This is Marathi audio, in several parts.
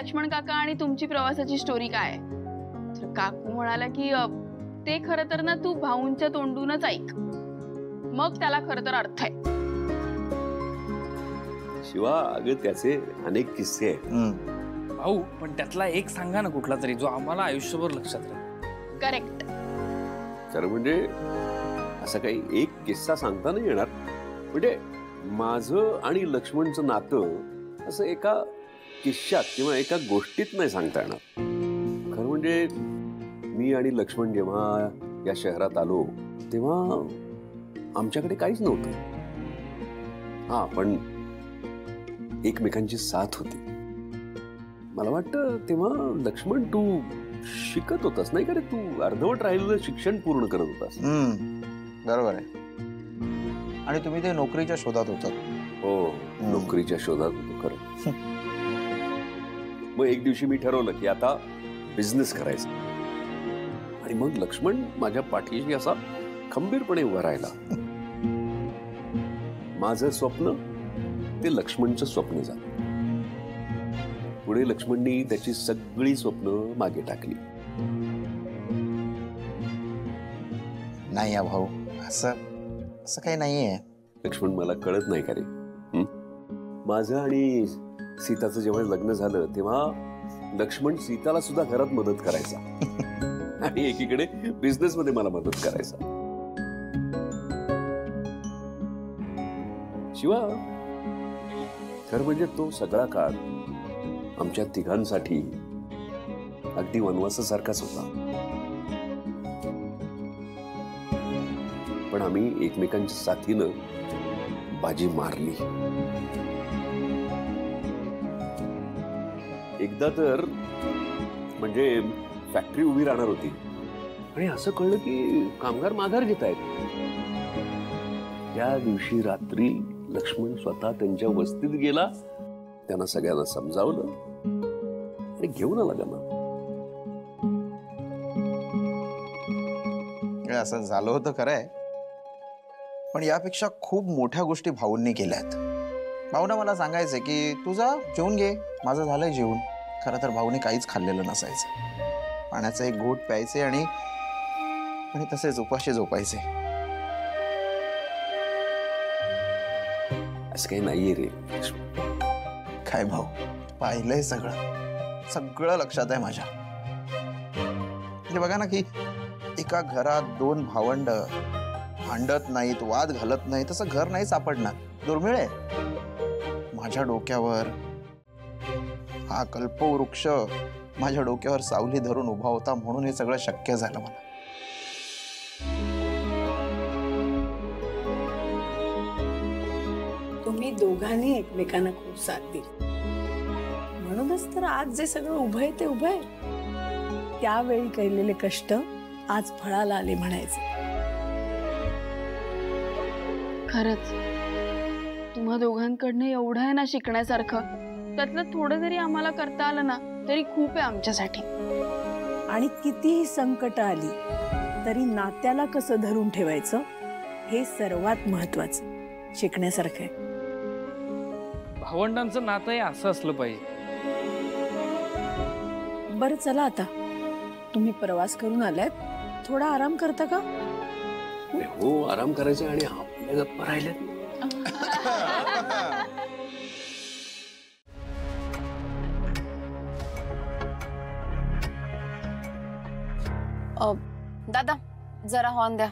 लक्ष्मण काका आणि तुमची प्रवासाची स्टोरी काय आहे. तर काकू म्हणाला की ते खरं तर ना तू भाऊंच्या तोंडूनच ऐक, मग त्याला खरं तर अर्थ आहे. शिवा, अगं त्याचे अनेक किस्से आहेत. भाऊ, पण त्यातला एक सांगा ना कुठला तरी जो आम्हाला आयुष्यभर लक्षात राहील. करेक्ट. खरं म्हणजे असं काही एक किस्सा सांगता नाही येणार. म्हणजे माझं आणि लक्ष्मणचं नातं असं एका किस्स्यात किंवा एका गोष्टीत नाही सांगता येणार. खरं म्हणजे मी आणि लक्ष्मण जेव्हा या शहरात आलो तेव्हा आमच्याकडे काहीच नव्हतं. हा, पण एकमेकांची साथ होती. मला वाटतं तेव्हा लक्ष्मण तू शिकत होतास नाही का रे? तू अर्धवट राहिलेलं शिक्षण पूर्ण करत होतास. बरोबर आहे. आणि तुम्ही ते नोकरीच्या शोधात होतात. हो, नोकरीच्या शोधात होतो खरं. मग एक दिवशी मी ठरवलं की आता बिझनेस करायचा. आणि मग लक्ष्मण माझ्या पाठीशी असा खंबीरपणे उभा राहिला. माझं स्वप्न ते लक्ष्मणचं स्वप्न झालं. पुढे लक्ष्मणनी त्याची सगळी स्वप्न मागे टाकली. नाही या भाऊ, असं असं काही नाहीये. लक्ष्मण, मला कळत नाही का रे? माझं आणि सीताचं जेव्हा लग्न झालं तेव्हा लक्ष्मण सीताला सुद्धा घरात मदत करायचा आणि एकीकडे बिझनेस मध्ये मला मदत करायचा. शिवा, खरं म्हणजे तो सगळा काळ आमच्या तिघांसाठी अगदी वनवासासारखाच होता. पण आम्ही एकमेकांच्या साथीनं बाजी मारली. एकदा तर म्हणजे फॅक्टरी उभी राहणार होती आणि असं कळलं की कामगार माघार घेत आहेत. त्या दिवशी रात्री लक्ष्मण स्वतः त्यांच्या वस्तीत गेला, त्यांना सगळ्यांना समजावलं आणि घेऊन आला त्यांना. असं झालं होतं खरंय, पण यापेक्षा खूप मोठ्या गोष्टी भाऊंनी केल्यात. भाऊना मला सांगायचं की तू जा जेवून घे, माझं झालंय जेवून. खरं तर भाऊने काहीच खाल्लेलं नसायचं. पाण्याचा एक घोट प्यायचे आणि तसेच उपाशी झोपायचे. असं काही नाहीये रे. काय भाऊ, पाहिलंय सगळं, सगळं लक्षात आहे माझ्या. म्हणजे बघा ना की एका घरात दोन भावंड भांडत नाहीत, वाद घालत नाही, तसं घर नाही सापडणार. दुर्मिळ आहे. माझ्या डोक्यावर हा कल्पवृक्ष माझ्या डोक्यावर सावली धरून उभा होता म्हणून हे सगळं शक्य झालं मला. तुम्ही दोघांनी एकमेकांना खूप साथ दिली, म्हणूनच तर आज जे सगळं उभं आहे ते उभं आहे. त्यावेळी केलेले कष्ट आज फळाला आले म्हणायचे. खरंच तुम्हा दोघांकडनं एवढं आहे ना शिकण्यासारखं. त्यातलं थोडं जरी आम्हाला करता आलं ना तरी खूप आहे आमच्यासाठी. आणि कितीही संकट आली तरी नात्याला कसं धरून ठेवायचं हे सर्वात महत्वाचं शिकण्यासारखं आहे. भावंडांचं नातं हे असं असलं पाहिजे. बरं चला, आता तुम्ही प्रवास करून आलात, थोडा आराम करता का? हो, आराम करायचा आणि आपल्या गप्पा राहिल्यात. दादा, जरा हॉर्न द्या.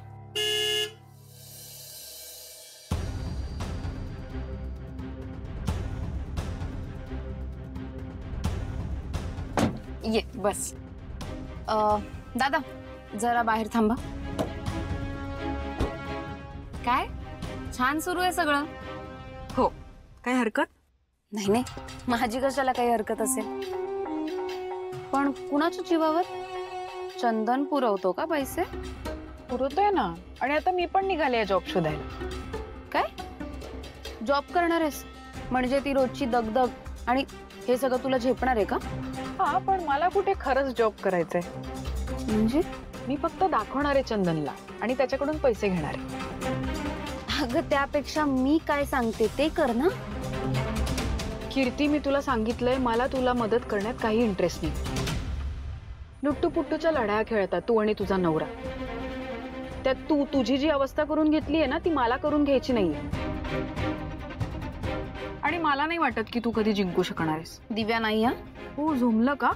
ये बस. दादा, जरा बाहेर थांबा. काय छान सुरू आहे सगळं. हो, काही हरकत नाही. नाही, माझी कशाला काही हरकत असेल. पण कुणाच्या जीवावर? चंदन पुरवतो का पैसे? पुरवतोय ना. आणि आता मी पण निघाले जॉब शोधायला. काय जॉब करणार आहेस? म्हणजे ती रोजची दगदग आणि हे सगळं तुला झेपणार आहे का? हा, पण मला कुठे खरंच जॉब करायचंय. म्हणजे मी फक्त दाखवणार आहे चंदनला आणि त्याच्याकडून पैसे घेणार आहे. अगं, त्यापेक्षा मी काय सांगते ते कर ना. कीर्ती, मी तुला सांगितलंय मला तुला मदत करण्यात काही इंटरेस्ट नाही. लुट्टूपुट्टूच्या लढाया खेळतात तू आणि तुझा नवरा. त्यात तू तुझी जी अवस्था करून घेतली आहे ना ती मला करून घ्यायची नाहीये. आणि मला नाही वाटत की तू कधी जिंकू शकणार आहेस. दिव्या नाही हा. हो, झोमलं का?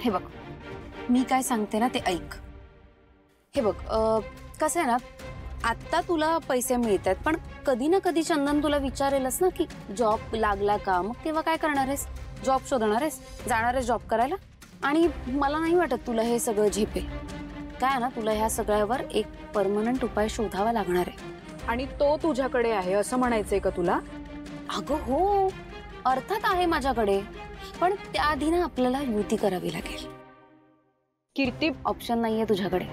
हे बघ, मी काय सांगते ना ते ऐक. हे बघ, कसं आहे ना, आता तुला पैसे मिळत आहेत, पण कधी ना कधी चंदन तुला विचारेलच ना की जॉब लागला का, मग तेव्हा काय करणार आहेस? जॉब शोधणार आहेस, जाणार आहेस जॉब करायला. आणि मला नाही वाटत तुला हे सगळं झेपेल. काय ना, तुला ह्या सगळ्यावर एक परमनंट उपाय शोधावा लागणार आहे. आणि तो तुझ्याकडे आहे असं म्हणायचंय का तुला? अगं हो, अर्थात आहे माझ्याकडे, पण त्याआधी ना आपल्याला युती करावी लागेल. कीर्ती, ऑप्शन नाहीये तुझ्याकडे.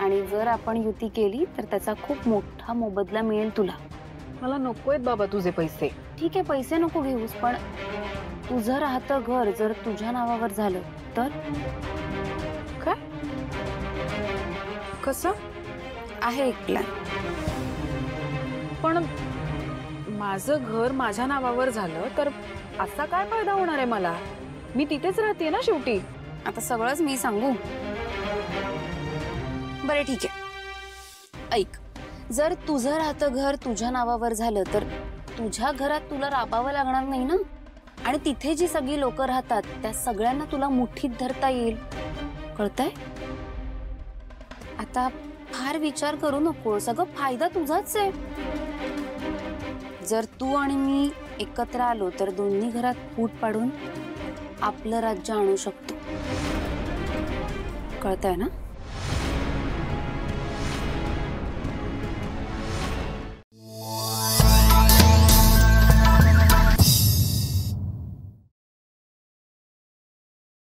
आणि जर आपण युती केली तर त्याचा खूप मोठा मोबदला मिळेल तुला. मला नकोयत बाबा तुझे पैसे. ठीक आहे, पैसे नको घेऊस, पण तुझं राहतं घर जर तुझ्या नावावर झालं तर? काय? कसं? आहे एक प्लॅन. पण माझं घर माझ्या नावावर झालं तर असा काय फायदा होणार आहे मला? मी तिथेच राहते ना शेवटी. आता सगळंच मी सांगू? बरे ठीक आहे, ऐक. जर तुझं राहतं घर तुझ्या नावावर झालं तर तुझ्या घरात तुला राबावं लागणार नाही ना. आणि तिथे जी सगळी लोक राहतात त्या सगळ्यांना तुला मुठीत धरता येईल. कळतंय? आता फार विचार करू नको, सगळं फायदा तुझाच आहे. जर तू आणि मी एकत्र आलो तर दोन्ही घरात फूट पाडून आपलं राज्य आणू शकतो. कळतंय ना?